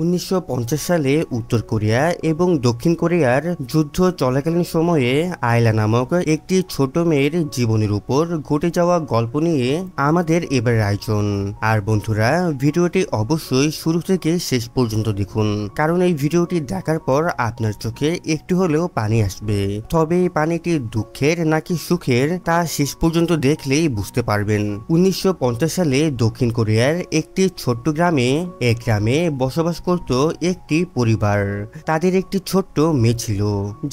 1950 সালে উত্তর কোরিয়া এবং দক্ষিণ কোরিয়ার যুদ্ধ চলাকালীন সময়ে আয়লা নামক একটি ছোট মেয়ের জীবনের উপর ঘটে যাওয়া গল্প নিয়ে আমাদের এবার আয়োজন। আর বন্ধুরা, ভিডিওটি অবশ্যই শুরু থেকে শেষ পর্যন্ত দেখুন, কারণ এই ভিডিওটি দেখার পর আপনার চোখে একটু হলেও পানি আসবে। তবে এই পানিটি দুঃখের নাকি সুখের তা শেষ পর্যন্ত দেখলেই বুঝতে পারবেন। 1950 সালে দক্ষিণ কোরিয়ার একটি ছোট্ট গ্রামে বসবাস করত একটি পরিবার। তাদের একটি ছোট্ট মেয়ে ছিল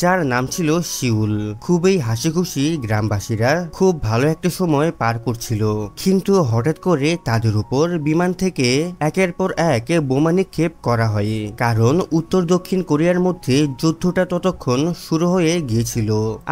যার নাম ছিল শিউল। খুবই হাসিখুশি গ্রামবাসীরা খুব ভালো একটা সময় পার করছিল, কিন্তু হঠাৎ করে তাদের উপর বিমান থেকে একের পর এক বোমা নিক্ষেপ করা হয়। কারণ উত্তর দক্ষিণ কোরিয়ার মধ্যে যুদ্ধটা ততক্ষণ শুরু হয়ে গিয়েছিল,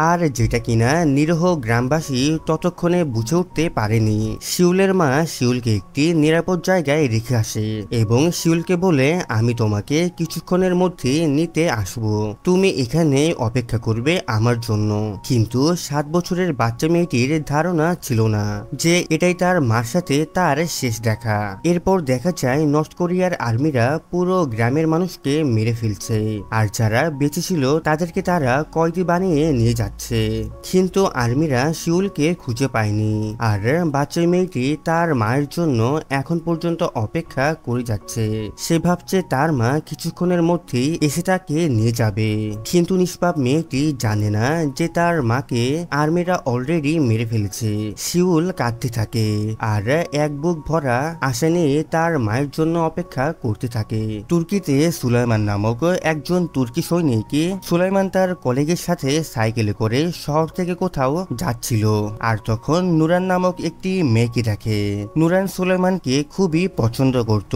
আর যেটা কিনা নিরীহ গ্রামবাসী ততক্ষণে বুঝে উঠতে পারেনি। শিউলের মা শিউলকে একটি নিরাপদ জায়গায় রেখে আসে এবং শিউলকে বলে, আমি তোমাকে কিছুক্ষণের মধ্যে নিতে আসবো, তুমি এখানে অপেক্ষা করবে আমার জন্য। কিন্তু 7 বছরের বাচ্চা মেয়েটির ধারণা ছিল না যে এটাই তার মার সাথে তার শেষ দেখা। এরপর দেখা যায় নর্থ কোরিয়ার আর্মিরা পুরো গ্রামের মানুষকে মেরে ফেলছে, আর যারা বেঁচে ছিল তাদেরকে তারা কয়েদি বানিয়ে নিয়ে যাচ্ছে। কিন্তু আর্মিরা শিউলকে খুঁজে পায়নি, আর বাচ্চা মেয়েটি তার মায়ের জন্য এখন পর্যন্ত অপেক্ষা করে যাচ্ছে। সে ভাবছে তার মা কিছুক্ষণের মধ্যেই এসে তাকে নিয়ে যাবে, কিন্তু নিষ্পাপ মেয়েটি জানে না যে তার মাকে আর্মিরা অলরেডি মেরে ফেলেছে। শিউল কাঁদতে থাকে আর এক বুক ভরা আশা নিয়ে তার মায়ের জন্য অপেক্ষা করতে থাকে। তুর্কিতে সুলাইমান নামক একজন তুর্কি সৈনিক সুলাইমান তার কলিগের সাথে সাইকেলে করে শহর থেকে কোথাও যাচ্ছিল, আর তখন নুরান নামক একটি মেয়েকে দেখে। নুরান সুলাইমানকে খুবই পছন্দ করত,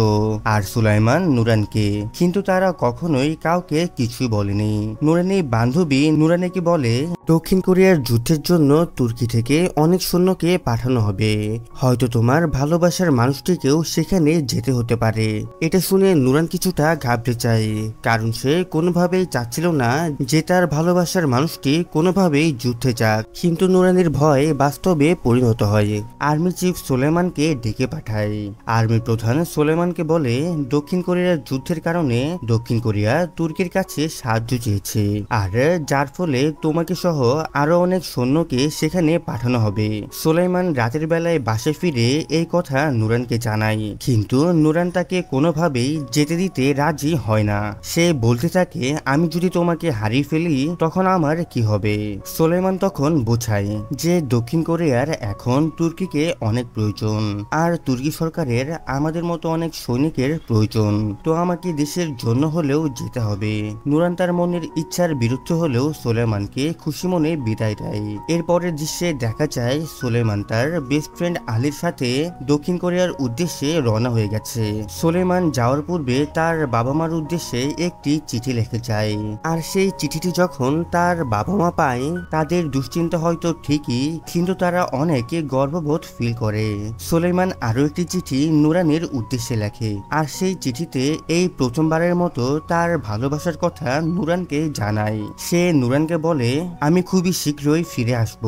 আর সুলাইমান নুরানকে, কিন্তু তারা কখনোই কাউকে কিছুই বলেনি। নুরানি বান্ধবী নুরানিকে বলে, দক্ষিণ কোরিয়ার যুদ্ধের জন্য তুর্কি থেকে অনেক সৈন্যকে পাঠানো হবে, হয়তো তোমার ভালোবাসার মানুষটিকেও সেখানে যেতে হতে পারে। এটা শুনে নুরান কিছুটা ঘাবড়ে যায়, কারণ সে কোনোভাবেই চাচ্ছিল না যে তার ভালোবাসার মানুষটি কোনোভাবেই যুদ্ধে যাক। কিন্তু নুরানির ভয় বাস্তবে পরিণত হয়। আর্মি চিফ সুলাইমানকে ডেকে পাঠায়। আর্মি প্রধান সুলাইমানকে বলে, দক্ষিণ কোরিয়ার যুদ্ধের কারণে দক্ষিণ কোরিয়া তুর্কির কাছে সাহায্য চেয়েছে, আর যার ফলে তোমাকে সহ আরো অনেক সৈন্যকে সেখানে পাঠানো হবে। সুলাইমান রাতের বেলায় বাসে ফিরে এই কথা নুরানকে জানায়, কিন্তু নুরান তাকে কোনোভাবেই যেতে দিতে রাজি হয় না। সে বলতে থাকে, আমি যদি তোমাকে হারিয়ে ফেলি তখন আমার কি হবে? সুলাইমান তখন বোঝায় যে দক্ষিণ কোরিয়ার এখন তুর্কিকে অনেক প্রয়োজন, আর তুর্কি সরকারের আমাদের মতো অনেক সৈনিকের প্রয়োজন, তো আমাকে দেশের জন্য হলেও যেতে হবে। নুরান তার মনের ইচ্ছার বিরুদ্ধে হলেও সুলাইমানকে খুশি মনে বিদায় দেয়। এরপরের দৃশ্যে দেখা যায় সুলাইমান তার বেস্ট ফ্রেন্ড আলীর সাথে দক্ষিণ কোরিয়ার উদ্দেশ্যে রওনা হয়ে গেছে। সুলাইমান যাওয়ার পূর্বে তার বাবা মার উদ্দেশ্যে একটি চিঠি লিখে যায়, আর সেই চিঠিটি যখন তার বাবা মা পায় তাদের দুশ্চিন্তা হয়তো ঠিকই, কিন্তু তারা অনেকে গর্ববোধ ফিল করে। সুলাইমান আরো একটি চিঠি নুরানের উদ্দেশ্যে লেখে, আর সেই চিঠিতে এই প্রথমবারের মতো তার ভালোবাসার কথা নুরানকে জানায়। সে নুরানকে বলে, আমি খুবই শীঘ্রই ফিরে আসব,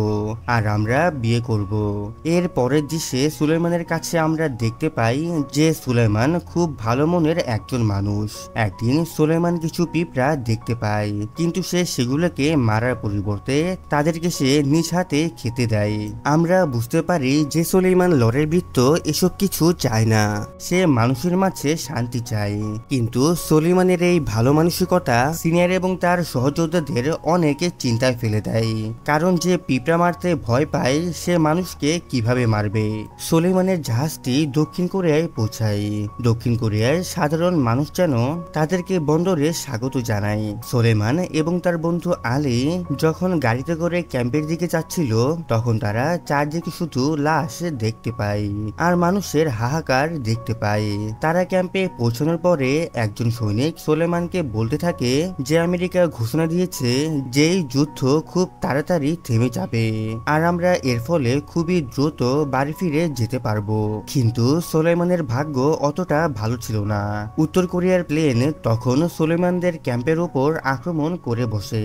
আর আমরা বিয়ে করব। এর পরের দৃশ্যে সুলাইমানের কাছে আমরা দেখতে পাই যে সুলাইমান খুব ভালো মনের একজন মানুষ। একদিন সুলাইমান কিছু পিঁপড়া দেখতে পায়, কিন্তু সে সেগুলোকে মারার পরিবর্তে তাদেরকে সে নিজ হাতে খেতে দেয়। আমরা বুঝতে পারি যে সুলাইমান লরের বৃত্ত এসব কিছু চায় না, সে মানুষের মাঝে শান্তি চায়। কিন্তু সুলাইমানের এই ভালো মানসিকতা সিনিয়র এবং তার সহযোদ্ধাদের অনেকে চিন্তায় ফেলে দেয়, কারণ যে পিঁপড়া মারতে ভয় পায় সে মানুষকে কিভাবে মারবে। সুলাইমানের জাহাজটি দক্ষিণ কোরিয়ায় পৌঁছায়। দক্ষিণ কোরিয়ার সাধারণ মানুষ যেন তাদেরকে বন্দরে স্বাগত জানায়। সুলাইমান এবং তার বন্ধু আলী যখন গাড়িতে করে ক্যাম্পের দিকে যাচ্ছিল তখন তারা চারদিকে শুধু লাশ দেখতে পায় আর মানুষের হাহাকার দেখতে পায়। তারা ক্যাম্পে পৌঁছানোর পরে একজন সৈনিক সুলাইমানকে বলতে থাকে যে আমেরিকা ঘোষণা দিয়েছে যে এই যুদ্ধ খুব তাড়াতাড়ি থেমে যাবে, আর আমরা এর ফলে খুবই দ্রুত বাড়ি ফিরে যেতে পারবো। কিন্তু সুলাইমানের ভাগ্য অতটা ভালো ছিল না। উত্তর কোরিয়ার প্লেন তখন সুলাইমানদের ক্যাম্পের উপর আক্রমণ করে বসে,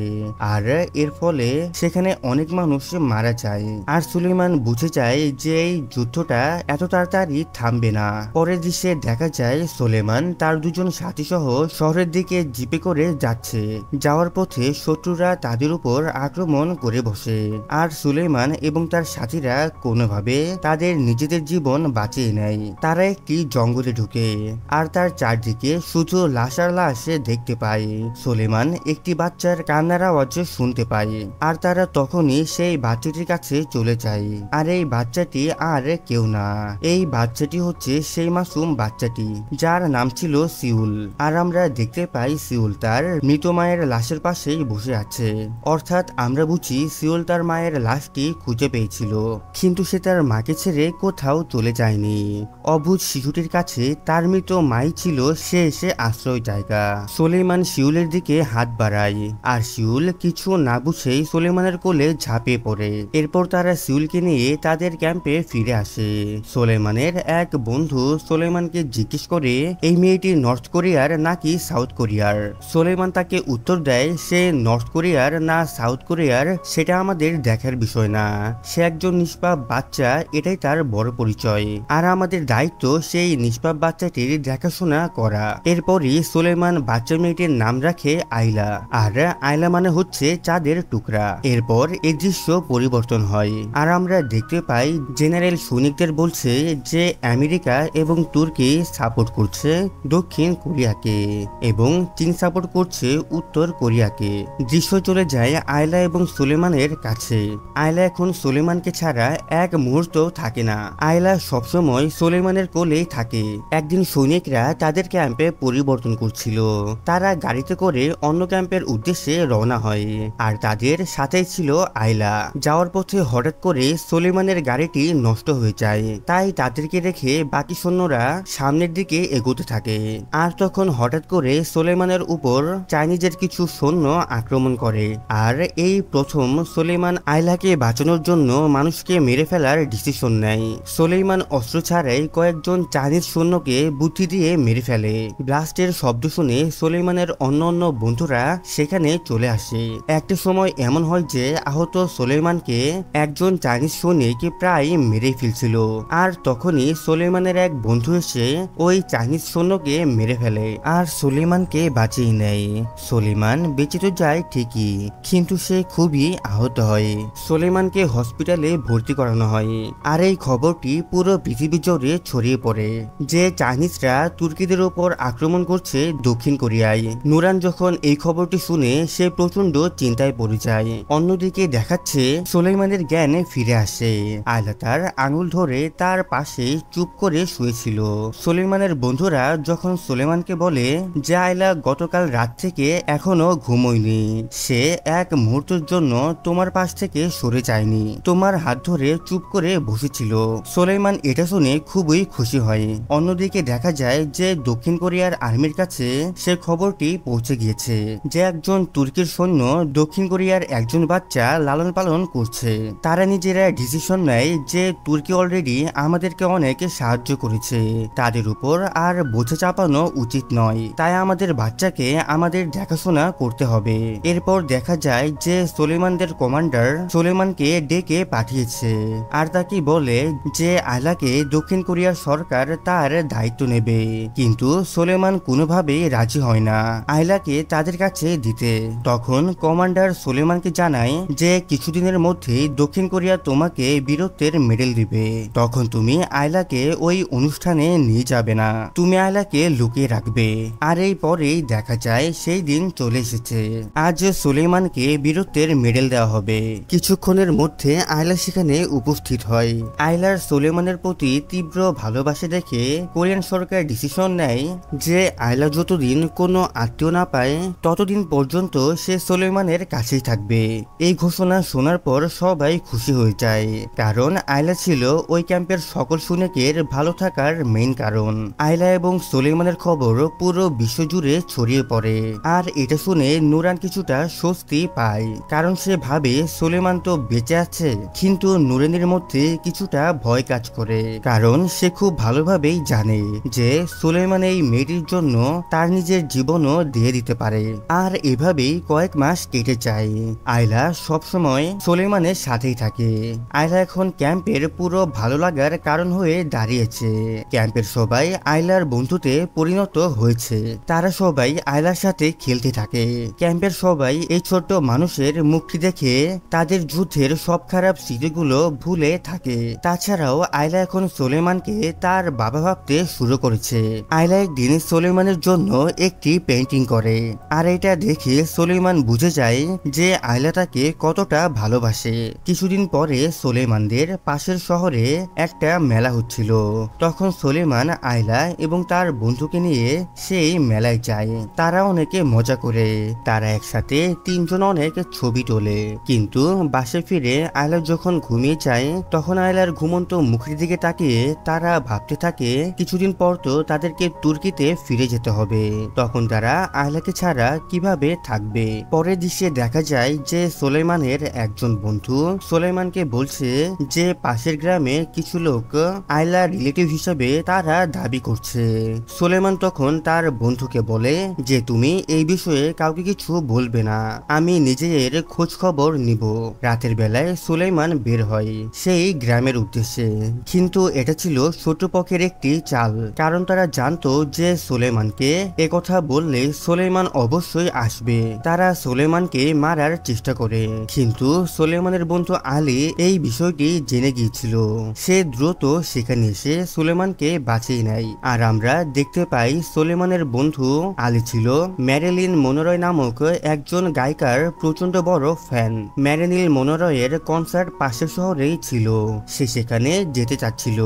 আর এর ফলে সেখানে অনেক মানুষ মারা যায়। আর সুলাইমান বুঝে যায় যে এই যুদ্ধটা এত তাড়াতাড়ি থামবে না। পরের দৃশ্যে দেখা যায় সুলাইমান তার দুজন সাথী সহ শহরের দিকে জিপে করে যাচ্ছে। যাওয়ার পথে শত্রুরা তাদের উপর আক্রমণ করে বসে, আর সুলেমান এবং তার সাথীরা কোনোভাবে তাদের নিজেদের জীবন বাঁচিয়ে নেয়। তারা একটি জঙ্গলে ঢুকে, আর তার চারদিকে শুধু লাশ আর লাশ দেখতে পায়। সুলেমান একটি বাচ্চার কান্নার আওয়াজ শুনতে পায়, আর তারা তখনই সেই বাচ্চাটির কাছে চলে যায়। আর এই বাচ্চাটি আর কেউ না, এই বাচ্চাটি হচ্ছে সেই মাসুম বাচ্চাটি যার নাম ছিল সিউল। আর আমরা দেখতে পাই সিউল তার মৃত মায়ের লাশের পাশেই বসে আছে, অর্থাৎ আমরা বুঝি সিউল তার মায়ের লাশটি খুঁজে পেয়েছিল, কিন্তু সে তার মাকে ছেড়ে কোথাও চলে যায়নি। অবুঝ শিশুটির কাছে তার মৃত মাই ছিল সে আশ্রয় জায়গা। সুলেমান শিউলের দিকে হাত বাড়ায়, আর শিউল কিছু না বুঝেই সুলেমানের কোলে ঝাঁপিয়ে পড়ে। এরপর তারা শিউলকে নিয়ে তাদের ক্যাম্পে ফিরে আসে। সুলেমানের এক বন্ধু সুলেমানকে জিজ্ঞেস করে এই মেয়েটি নর্থ কোরিয়ার নাকি সাউথ কোরিয়ার। সুলেমান তাকে উত্তর দেয় সে নর্থ কোরিয়ার না সাউথ কোরিয়ার সেটা আমাদের দেখার বিষয় না, সে একজন নিষ্পাপ বাচ্চা, এটাই তার বড় পরিচয়, আর আমাদের দায়িত্ব সেই নিষ্পাপ বাচ্চাটির দেখাশোনা করা। এরপরই সুলেমান বাচ্চা মেয়েটির নাম রাখে আইলা, আর আইলা মানে হচ্ছে চাঁদের টুকরা। এরপর এই দৃশ্য পরিবর্তন হয়, আর আমরা দেখতে পাই জেনারেল সৈনিকদের বলছে যে আমেরিকা এবং তুর্কি সাপোর্ট করছে দক্ষিণ কোরিয়াকে এবং চীন সাপোর্ট করছে উত্তর কোরিয়াকে। দৃশ্য চলে যায় আইলা এবং সুলেমানের কাছে। আইলা এখন সুলেমানকে ছাড়া এক মুহূর্ত থাকে না, আইলা সবসময় সুলেমানের কোলেই থাকে। একদিন সৈনিকরা তাদের ক্যাম্পে পরিবর্তন করছিল, তারা গাড়িতে করে অন্য ক্যাম্পের উদ্দেশ্যে রওনা হয়, আর তাদের সাথে ছিল আইলা। যাওয়ার পথে হঠাৎ করে সুলেমানের গাড়িটি নষ্ট হয়ে যায়, তাই তাদেরকে রেখে বাকি সৈন্যরা সামনের দিকে এগোতে থাকে। আর তখন হঠাৎ করে সুলেমানের উপর চাইনিজের কিছু সৈন্য আক্রমণ করে, আর এই প্রথম সুলেমান আইলাকে বাঁচানোর জন্য মানুষকে মেরে ফেলার ডিসিশন নেয়। সুলেমান অস্ত্র ছাড়াই কয়েকজন চাইনিজ সৈন্যকে বুদ্ধি দিয়ে মেরে ফেলে। ব্লাস্টের শব্দ শুনে সুলেমানের অন্য বন্ধুরা সেখানে চলে আসে। একটা সময় এমন হয় যে আহত সুলেমানকে একজন চাইনিজ সৈনিক প্রায় মেরে ফেলছিল, আর তখনই সুলেমানের এক বন্ধু এসে ওই চাইনিজ সৈন্যকে মেরে ফেলে আর সুলেমানকে বাঁচিয়ে নেয়। সুলেমান বেঁচে তো যায় ঠিকই, কিন্তু সে খুবই আহত হয়। সুলেমানকে হসপিটালে ভর্তি করানো হয়, আর এই খবরটি পুরো পৃথিবী জুড়ে ছড়িয়ে পড়ে যে চাইনিজরা তুর্কিদের উপর আক্রমণ করছে দক্ষিণ কোরিয়ায়। নুরান যখন এই খবরটি শুনে সে প্রচন্ড চিন্তায় পড়ে যায়। অন্যদিকে দেখাচ্ছে সুলেমানের জ্ঞান ফিরে আসে। আয়লা তার আঙুল ধরে তার পাশে চুপ করে শুয়েছিল। সুলেমানের বন্ধুরা যখন সুলেমানকে বলে যে আয়লা গতকাল রাত থেকে এখনো ঘুমোয়নি, সে এক মুহূর্তের জন্য তোমার পাশ থেকে সরে যায়নি, তোমার হাত ধরে চুপ করে বসেছিল। সুলেমান এটা শুনে খুবই খুশি হয়। অন্যদিকে দেখা যায় যে দক্ষিণ কোরিয়ার আর্মির কাছে সে খবরটি পৌঁছে গিয়েছে যে একজন তুর্কির সৈন্য দক্ষিণ কোরিয়ার একজন বাচ্চা লালন পালন করছে। তারা নিজেরা ডিসিশন নেয় যে তুর্কি অলরেডি আমাদেরকে অনেক সাহায্য করেছে, তাদের উপর আর বোঝা চাপানো উচিত নয়, তাই আমাদের বাচ্চাকে আমাদের দেখাশোনা করতে হবে। এরপর দেখা যায় যে সুলেমানদের কমান্ডার সুলেমানকে ডেকে পাঠিয়েছে, আর তাকে বলে যে আয়লাকে দক্ষিণ কোরিয়ার সরকার তার দায়িত্ব নেবে, কিন্তু সুলেমান কোনোভাবেই রাজি হয় না আয়লাকে তাদের কাছে দিতে। তখন কমান্ডার সুলেমানকে জানায় যে কিছুদিনের মধ্যেই দক্ষিণ কোরিয়া তোমাকে বীরত্বের মেডেল দিবে, তখন তুমি আয়লাকে ওই অনুষ্ঠানে নিয়ে যাবে না, তুমি আয়লাকে লুকিয়ে রাখবে। আর এই পরেই দেখা যায় সেই দিন চলে এসেছে, আজ সুলেমানকে বীরত্বের মেডেল দেওয়া হবে। কিছুক্ষণের মধ্যে আয়লা সেখানে উপস্থিত হয়। আয়লার সুলেমানের প্রতি তীব্র ভালোবাসা দেখে কোরিয়ান সরকার ডিসিশন নেয় যে আয়লা যতদিন কোনো আত্মীয় না পায় ততদিন পর্যন্ত সে সুলেমানের কাছেই থাকবে। এই ঘোষণা শোনার পর সবাই খুশি হয়ে যায়, কারণ আয়লা ছিল ওই ক্যাম্পের সকল সৈনিকের ভালো থাকার মেইন কারণ। আয়লা এবং সুলেমানের খবর পুরো বিশ্ব জুড়ে ছড়িয়ে পড়ে, আর এটা শুনে নুরান কিছুটা স্বস্তি পায়, কারণ সে ভাবে সুলেমান তো বেঁচে আছে, কিন্তু নুরানের মধ্যে কিছুটা ভয় কাজ করে, কারণ সে খুব ভালোভাবেই জানে যে সুলেমান এই মেয়েটির জন্য তার নিজের জীবনও দিয়ে দিতে পারে। আর এভাবেই কয়েক মাস কেটে যায়। আয়লা সবসময় সুলেমানের সাথেই থাকে। আয়লা এখন ক্যাম্পের পুরো ভালো লাগার কারণ হয়ে দাঁড়িয়েছে। ক্যাম্পের সবাই আয়লার বন্ধুতে পরিণত হয়েছে। তারা সবাই আয়লার সাথে খেলতে থাকে। ক্যাম্পের সবাই এই ছোট্ট মানুষের মুখটি দেখে তাদের যুদ্ধের সব খারাপ স্মৃতিগুলো ভুলে থাকে। তাছাড়াও আয়লা এখন সুলেমানকে তার বাবা ভাবতে শুরু করেছে। আয়লা একদিন সুলেমানের জন্য একটি পেন্টিং করে, আর এটা দেখে সুলেমান বুঝে যায় যে আয়লা তাকে কতটা ভালোবাসে। কিছুদিন পরে সুলেমানদের পাশের শহরে একটা মেলা হচ্ছিল। তখন সুলেমান আয়লা এবং তার বন্ধুকে নিয়ে সেই মেলায় যায়। তারা অনেকে মজা করে। তারা একসাথে তিনজন অনেক ছবি তোলে। কিন্তু বাসে ফিরে আয়লা যখন ঘুমিয়ে যায়, তখন আয়লার ঘুমন্ত মুখের দিকে তাকিয়ে তারা ভাবতে থাকে কিছুদিন পর তো তাদেরকে তুর্কিতে ফিরে যেতে হবে। তখন তারা আয়লাকে ছাড়া কিভাবে থাকবে। পরের দৃশ্যে দেখা যায় যে সুলেমানের একজন বন্ধু সুলেমানকে বলছে যে পাশের গ্রামে কিছু লোক আয়লার রিলেটিভ হিসেবে তারা দাবি করছে। সুলেমান তখন তার বন্ধুকে বলে যে তুমি এই বিষয়ে কাউকে কিছু বলবে না, আমি নিজের খোঁজ খবর নিব। রাতের বেলায় সুলেমান বের হয় সেই গ্রামের উদ্দেশ্যে। কিন্তু এটা ছিল শত্রুপক্ষের একটি চাল, কারণ তারা জানতো যে সুলেমানকে একথা বললে সুলেমান অবশ্যই আসবে। তারা সুলেমানকে মারার চেষ্টা করে, কিন্তু সুলেমানের বন্ধু আলী এই বিষয়টি জেনে গিয়েছিল। সে দ্রুত সেখানে এসে সুলেমানকে বাঁচিয়ে নেয়। আর আমরা দেখতে পাই সুলেমানের বন্ধু আলী ছিল ম্যারিলিন মনোরয় নামক একজন গায়িকার প্রচন্ড বড় ফ্যান। ম্যারিলিন মনোরয়ের কনসার্ট পাশের শহরেই ছিল। সে সেখানে যেতে চাচ্ছিল,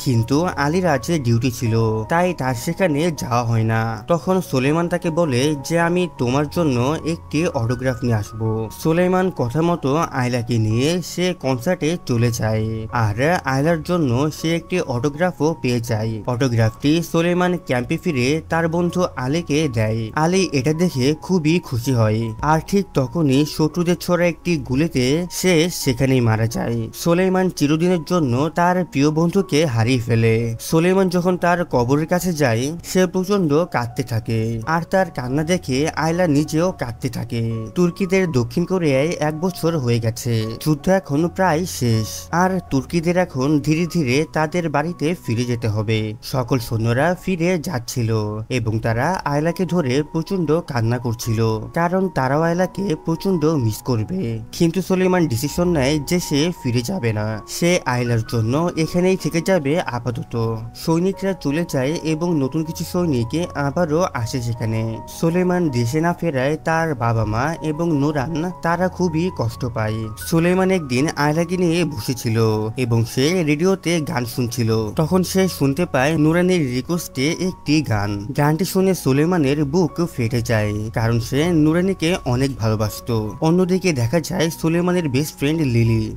কিন্তু আলীর আজকে ডিউটি ছিল, তাই তার সেখানে যাওয়া হয় না। তখন সুলেমান তাকে বলে যে আমি তোমার জন্য একটি অটোগ্রাফ নিয়ে আসবো। সুলেমান কথা মতো আয়লাকে নিয়ে সে কনসার্টে চলে যায়, আর আয়লার জন্য সে একটি অটোগ্রাফও পেয়ে যায়। অটোগ্রাফটি সুলেমান ক্যাম্পে ফিরে তার বন্ধু আলীকে দেয়। আলী এটা দেখে খুবই খুশি হয়, আর ঠিক তখনই শত্রুদের ছোড়া একটি গুলিতে সে সেখানেই মারা যায়। সুলেমান চিরদিনের জন্য তার প্রিয় বন্ধুকে হারিয়ে ফেলে। সুলেমান যখন তার কবরের কাছে যায়, সে প্রচন্ড কাঁদতে থাকে, আর তার কান্না দেখে আয়লা নিজেও কাঁদতে থাকে। তুর্কিদের দক্ষিণ কোরিয়ায় 1 বছর হয়ে গেছে। যুদ্ধ এখন প্রায় শেষ, আর তুর্কিদের এখন ধীরে ধীরে তাদের বাড়িতে ফিরে যেতে হবে। সকল সৈন্যরা ফিরে যাচ্ছিল এবং তারা আয়লাকে ধরে প্রচন্ড কান্না করছিল, কারণ তারাও আয়লাকে প্রচন্ড মিস করবে। কিন্তু সুলেমান ডিসিশন নেয় যে সে ফিরে যাবে না, সে আয়লার জন্য এখানেই থেকে যাবে আপাতত। সৈনিকরা চলে যায় এবং নতুন কিছু সৈনিক আবারও আসে সেখানে। সুলেমান দেশে না ফেরায় তার বাবা মা এবং নুরান তারা খুবই কষ্ট পায়। সুলেমান একদিন আয়লাকে নিয়ে বসেছিল এবং সে রেডিওতে গান শুনছিল। তখন সে শুনতে পায় নুরানের রিকোয়েস্টে একটি গানটি শুনে সুলেমানের বুক ফেটে যায়, কারণ সে নুরানিকে অনেক ভালোবাসতো। অন্যদিকে দেখা যায় সুলেমানের বেস্ট ফ্রেন্ড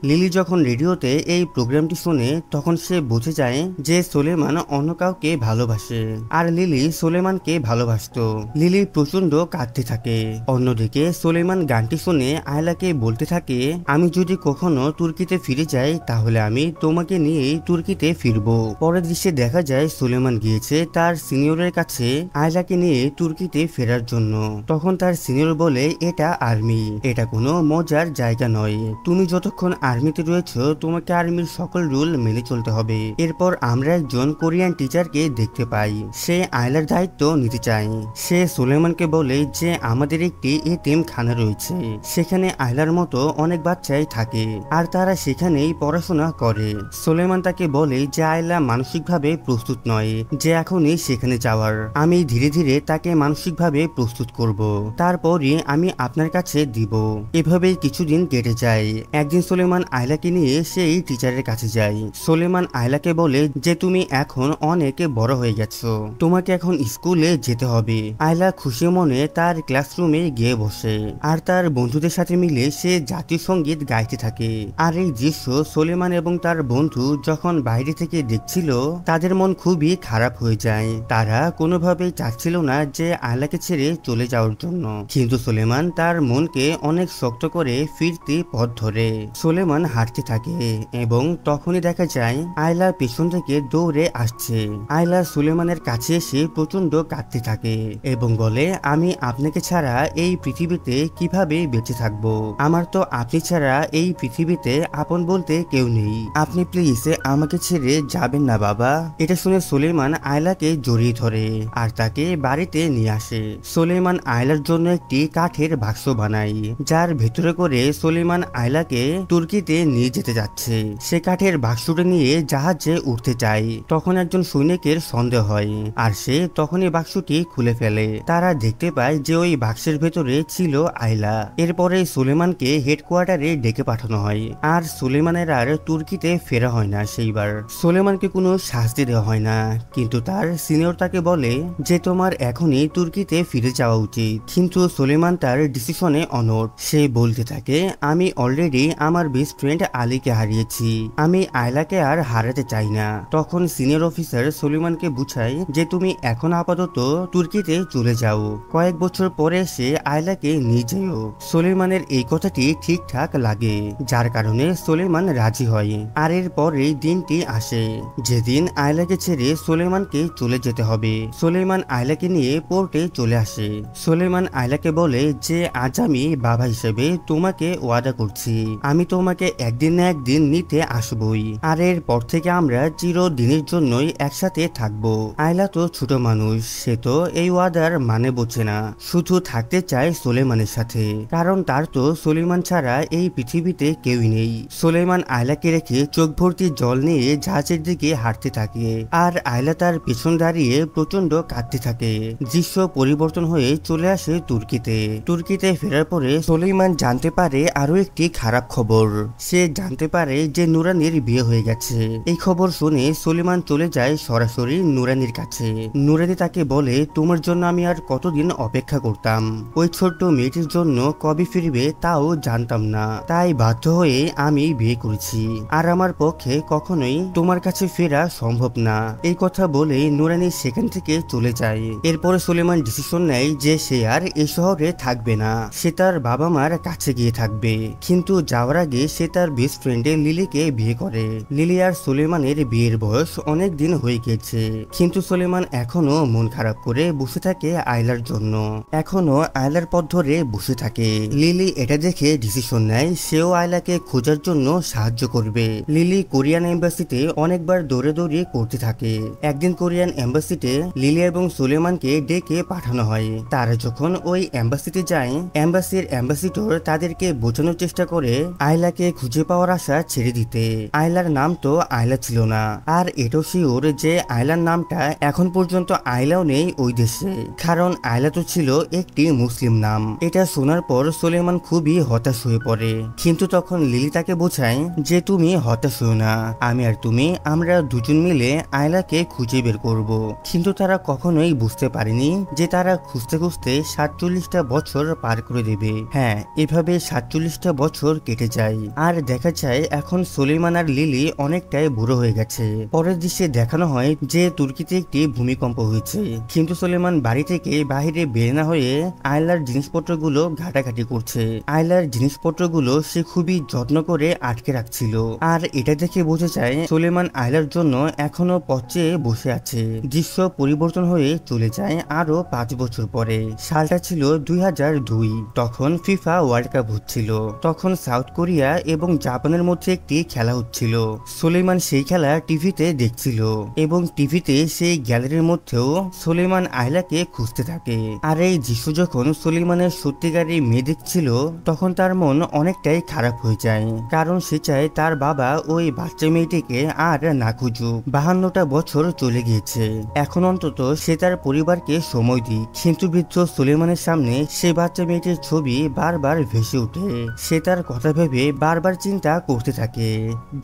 লিলি যখন রেডিওতে এই প্রোগ্রামটি শুনে, তখন সে বুঝে যায় যে সুলেমান অন্য কাউকে ভালোবাসে, আর লিলি সুলেমানকে ভালোবাসতো। লিলি প্রচন্ড কাঁদতে থাকে। অন্যদিকে সুলেমান গানটি শুনে আয়লাকে বলতে থাকে আমি যদি কখনো তুর্কিতে ফিরে যাই তাহলে আমি তোমাকে নিয়েই তুর্কিতে ফিরবো। পরের দৃশ্যে দেখা যায় সুলেমান গিয়েছে তার সিনিয়রের কাছে আয়লাকে নিয়ে তুর্কিতে ফেরার জন্য। তখন তার সিনিয়র বলে এটা আর্মি, এটা কোনো মজার জায়গা নয়, তুমি যতক্ষণ আর্মিতে রয়েছো তোমাকে আর্মির সকল রুল মেনে চলতে হবে। এরপর আমরা একজন কোরিয়ান টিচারকে দেখতে পাই, সে আয়লার দায়িত্ব নিতে চায়। সে সুলেমানকে বলে যে আমাদের একটি এতিমখানা রয়েছে, সেখানে আয়লার মতো অনেক বাচ্চাই থাকে, আর তারা সেখানেই পড়াশোনা করে। সুলেমান তাকে বলে যে আয়লা মানসিকভাবে প্রস্তুত নয় যে এখনই সেখানে যাওয়ার, আমি ধীরে ধীরে তাকে মানসিকভাবে প্রস্তুত করব, তারপরই আমি আপনার কাছে দিব। এভাবেই কিছুদিন কেটে যায়। একদিন সুলেমান আয়লাকে নিয়ে সেই টিচারের কাছে যায়। সুলেমান আয়লাকে বলে যে তুমি এখন অনেক বড় হয়ে গেছো, তোমাকে এখন স্কুলে যেতে হবে। আয়লা খুশি মনে তার ক্লাসরুমে গিয়ে বসে, আর তার বন্ধুদের সাথে মিলে সে জাতীয় সঙ্গীত গাইতে থাকে। আর এই দৃশ্য সুলেমান এবং তার বন্ধু যখন বাইরে থেকে দেখছিল, তাদের মন খুবই খারাপ হয়ে যায়। তারা কোনোভাবেই চাচ্ছিল না যে আয়লাকে ছেড়ে চলে যাওয়ার জন্য, কিন্তু সুলেমান তার মনকে অনেক শক্ত করে ফিরতে পথ ধরে। সুলেমান হাঁটতে থাকে এবং তখনই দেখা যায় আয়লা পেছন থেকে দৌড়ে আসছে। আয়লা সুলেমানের কাছে এসে প্রচন্ড কাঁদতে থাকে এবং বলে আমি আপনাকে ছাড়া এই পৃথিবীতে কিভাবে বেঁচে থাকবো, আমার তো আপনি ছাড়া এই পৃথিবীতে আপন বলতে কেউ নেই, আপনি প্লিজ আমাকে ছেড়ে যাবেন না বাবা। এটা শুনে সুলেমান আয়লাকে জড়িয়ে ধরে আর তাকে বাড়িতে নিয়ে আসে। সুলেমান আয়লার জন্য একটি কাঠের বাক্স বানায়, যার ভেতরে করে সুলেমান আয়লাকে তুর্কিতে নিয়ে যেতে যাচ্ছে। সে কাঠের বাক্সটা নিয়ে জাহাজে উঠতে চায়। তখন একজন সৈনিকের সন্দেহ হয়, আর সে তখনই বাক্সটি খুলে ফেলে। তারা দেখতে পায় যে ওই বাক্সের ভেতরে ছিল আয়লা। এরপরে সুলেমানকে হেডকোয়ার্টারে ডেকে পাঠানো হয়, আর সুলেমানের আর তুর্কিতে ফেরা হয় না। সেইবার সুলেমানকে কোনো শাস্তি দেওয়া হয় না, কিন্তু তার সিনিয়র তাকে বলে যে তোমার এখনই তুর্কিতে ফিরে যাওয়া উচিত। কিন্তু সুলেমান তার ডিসিশনে অনড়। সে বলতে থাকে, আমি অলরেডি আমার বেস্ট ফ্রেন্ড আলীকে হারিয়েছি, আমি আয়লাকে আর হারাতে চাই না। তখন সিনিয়র অফিসার সুলেমানকে বুঝায় যে তুমি এখন আপাতত তুর্কিতে চলে যাও, কয়েক বছর পরে সে আয়লাকে নিয়ে যেও। সুলেমানের এই কথাটি ঠিকঠাক লাগে, যার কারণে সুলেমান রাজি হয়। আর এর পরে দিনটি আসে যেদিন আয়লাকে ছেড়ে সুলেমানকে চলে যেতে হবে। সুলেমান আয়লাকে নিয়ে পোর্টে চলে আসে। সুলেমান আয়লাকে বলে যে আজ আমি বাবা হিসেবে তোমাকে ওয়াদা করছি, আমি তোমাকে একদিন না একদিন নিতে আসবই, আর এর পর থেকে আমরা চিরদিনের জন্যই একসাথে থাকবো। আয়লা তো ছোট মানুষ, সে তো এই ওয়াদার মানে বোঝে না, শুধু থাকতে চায় সুলেমানের সাথে, কারণ তার তো সুলেমান ছাড়া এই পৃথিবীতে কেউই নেই। সুলেমান আয়লাকে রেখে চোখ ভর্তি জল নিয়ে জাহাজের দিকে হাঁটতে থাকে, আর আয়লা তার পেছন দাঁড়িয়ে প্রচন্ড কাঁদতে থাকে। দৃশ্য পরিবর্তন হয়ে চলে আসে তুর্কিতে। তুর্কিতে ফেরার পরে সুলেমান জানতে পারে আরো একটি খারাপ খবর। সে জানতে পারে যে নুরানির বিয়ে হয়ে গেছে। এই খবর শুনে সুলেমান চলে যায় সরাসরি নুরানির কাছে। নুরানি তাকে বলে, তোমার জন্য আমি আর কতদিন অপেক্ষা করতাম, ওই ছোট্ট মেয়েটির জন্য কবে ফিরবে তাও জানতাম না, তাই বাধ্য হয়ে আমি বিয়ে করেছি, আর আমার পক্ষে কখনোই তোমার কাছে ফেরা সম্ভব না। এই কথা বলে নুরানি সেখান থেকে চলে যায়। এরপরে সুলেমান ডিসিশন নেয় যে সে আর এই শহরে থাকবে না, সে তার বাবা মার কাছে গিয়ে থাকবে। কিন্তু যাওয়ার আগে সে তার বেস্ট ফ্রেন্ড লিলিকে বিয়ে করে। লিলি আর সুলেমানের বিয়ের বয়স অনেক দিন হয়ে গেছে, কিন্তু সুলেমান এখনো মন খারাপ করে বসে থাকে আয়লার জন্য, এখনো আয়লার পথ ধরে বসে থাকে। লিলি এটা দেখে ডিসিশন নেয় সেও আয়লাকে খোঁজার জন্য সাহায্য করবে। লিলি কোরিয়ান এম্বাসিতে অনেকবার দৌড়ে দৌড়িয়ে করতে থাকে। একদিন কোরিয়ান এম্বাসিতে লিলি এবং সুলেমানকে ডেকে পাঠানো হয়। তারা যখন ওই এম্বাসিতে যায়, এম্বাসির অ্যাম্বাসিডর তাদেরকে বোঝানোর চেষ্টা করে আয়লাকে খুঁজে পাওয়ার আশা ছেড়ে দিতে। আয়লার নাম তো আয়লা ছিল না, আর এটাও শিওর যে আয়লার নামটা এখন পর্যন্ত আয়লাও নেই ওই দেশে, কারণ আয়লা তো ছিল একটি মুসলিম নাম। এটা শোনার পর সুলেমান খুবই হতাশ হয়ে পড়ে, কিন্তু তখন লিলি তাকে বোঝায় যে তুমি হতাশ হও না, আমি আর তুমি আমরা দুজন মিলে আয়লাকে খুঁজে বের করব। কিন্তু তারা কখনোই বুঝতে পারেনি যে তারা খুঁজতে খুঁজতে 47টা বছর পার করে দেবে। হ্যাঁ, এভাবে 47টা বছর কেটে যায়, আর দেখা যায় এখন সুলেমান আর লিলি অনেকটাই বুড়ো হয়ে গেছে। পরের দৃশ্যে দেখানো হয় যে তুর্কিতে একটি ভূমিকম্প হয়েছে, কিন্তু সুলেমান বাড়ি থেকে বাহিরে বের না হয়ে আয়লার জিনিসপত্রগুলো ঘাটাঘাটি করছে। আয়লার জিনিসপত্রগুলো সে খুবই যত্ন করে আটকে রাখছিল, আর এটা দেখে বোঝা যায় সুলেমান আয়লার জন্য এখনো পচে বসে আছে। দৃশ্য পরিবর্তন হয়ে চলে যায় আরো 5 বছর পরে। সালটা ছিল 2002। তখন ফিফা ওয়ার্ল্ড কাপ হচ্ছিল। তখন সাউথ কোরিয়া এবং জাপানের মধ্যে একটি খেলা হচ্ছিল। সুলেমান সেই খেলা টিভিতে দেখছিল, এবং টিভিতে সেই গ্যালারির মধ্যেও সুলেমান আয়লাকে খুঁজতে থাকে। আর এই দৃশ্য যখন সুলেমানের সত্যিকারের মেয়ে দেখছিল, তখন তার মন অনেকটাই খারাপ হয়ে যায়, কারণ সে চায় তার বাবা ওই বাচ্চা মেয়েটিকে আর না খুঁজুক। 52টা বছর চলে গিয়েছে, এখন অন্তত সে তার পরিবারকে সময় দিক। কিন্তু বৃদ্ধ সুলেমানের সামনে সে বাচ্চা মেয়েটির ছবি বারবার ভেসে ওঠে। সে তার কথা ভেবে বারবার চিন্তা করতে থাকে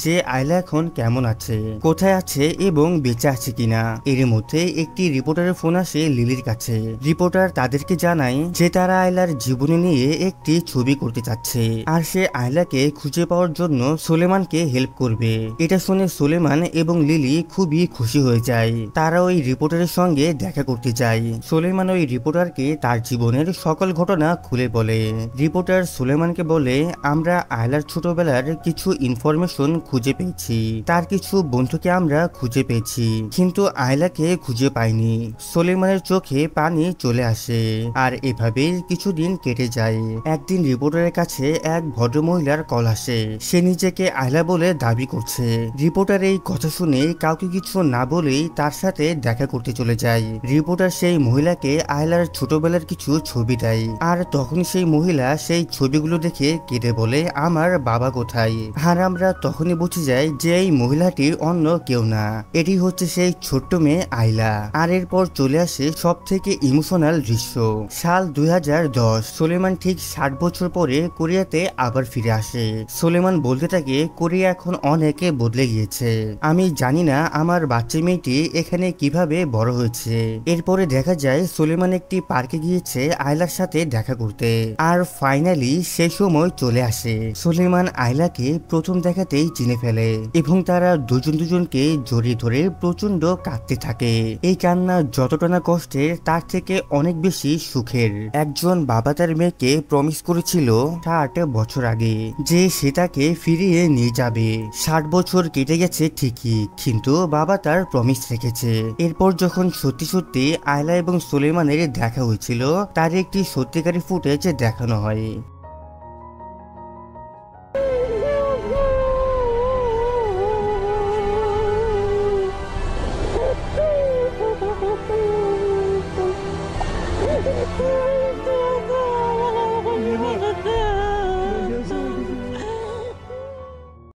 যে আয়লা এখন কেমন আছে, কোথায় আছে এবং বেঁচে আছে কিনা। এর মধ্যে একটি রিপোর্টারের ফোন আসে লিলির কাছে। রিপোর্টার তাদেরকে জানায় যে তারা আয়লার জীবনী নিয়ে একটি ছবি করতে চাচ্ছে, আর সে আয়লাকে খুঁজে পাওয়ার জন্য সুলেমানকে হেল্প করবে। এটা শুনে সুলেমান এবং লিলি খুবই খুশি হয়ে যায়। তারা ওই রিপোর্টারের সঙ্গে দেখা করতে যায়। সুলেমান ওই রিপোর্টারকে তার জীবনের সকল ঘটনা খুলে বলে। রিপোর্টার সুলেমানকে বলে, আমরা আয়লার ছোটবেলার কিছু ইনফরমেশন খুঁজে পেয়েছি, তার কিছু বন্ধুকে আমরা খুঁজে পেয়েছি, কিন্তু আয়লাকে খুঁজে পাইনি। সুলেমানের চোখে পানি চলে আসে, আর এভাবে কিছুদিন কেটে যায়। একদিন রিপোর্টারের কাছে এক ভদ্রমহিলার কল আসে। সে নিজেকে আয়লা বলে দাবি করছে। রিপোর্টার এই কথা শুনে কাউকে কিছু না বলেই তার সাথে দেখা করতে চলে যায়। রিপোর্টার সেই মহিলাকে আয়লার ছোটবেলার কিছু ছবি দেয়, আর তখন সেই মহিলা সেই ছবিগুলো দেখে কেঁদে বলে, আমার বাবা কোথায়? আর আমরা তখনই বুঝে যাই যে এই মহিলাটি অন্য কেউ না, এটি হচ্ছে সেই ছোট্ট মেয়ে আয়লা। আর এরপর চলে আসে সব থেকে ইমোশনাল দৃশ্য। সাল 2010, সুলেমান ঠিক 60 বছর পরে কোরিয়াতে আবার ফিরে আসে। সুলেমান বলতে থাকে, কোরিয়া এখন অনেকে বদলে গিয়েছে, আমি জানি না আমার বাচ্চা মেয়েটি এখানে কিভাবে বড় হয়েছে। এরপরে দেখা যায় সুলেমান একটি পার্কে গিয়েছে আয়লার সাথে দেখা করতে, আর ফাইনালি সেই সময় চলে আসে। সুলেমান আয়লাকে প্রথম দেখাতেই চিনে ফেলে এবং তারা দুজনকে জড়িয়ে ধরে প্রচন্ড কাঁদতে থাকে। এই কান্না যতটা না কষ্টের, তার থেকে অনেক বেশি সুখের। একজন বাবা তার মেয়েকে প্রমিস করেছিল 60 বছর আগে যে সে তাকে ফিরিয়ে নিয়ে যাবে। 60 বছর কেটে গেছে ঠিকই, কিন্তু বাবা তার প্রমিস রেখেছে। এরপর যখন সত্যি সত্যি আয়লা এবং সুলেমানের দেখা হয়েছিল, তার একটি সত্যিকারী ফুটেজ দেখানো হয়।